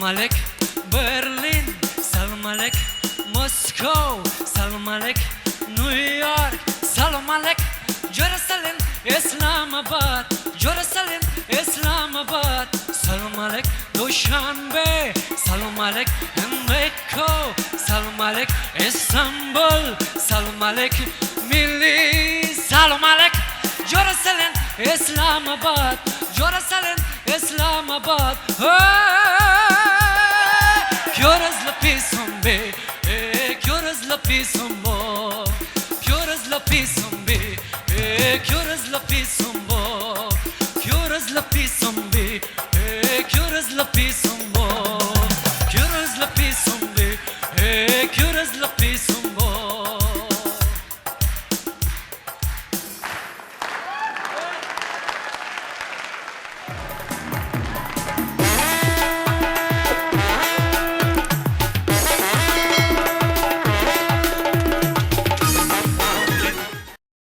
Alek Berlin, Salam Alek Moscow, Salam Alek New York, Salam Alek Jerusalem, Islamabad, Jerusalem, Islamabad, Salam Alek Dushanbe, Salam Alek Mecca, Salam Alek Istanbul, Salam Alek Milli, Salam Alek Jerusalem, Islamabad, Jerusalem, Islamabad. Kjöres la pisombe, kjöres la pisombo, kjöres la pisombe, kjöres la pisombo, kjöres la pisombe, kjöres la pisombe.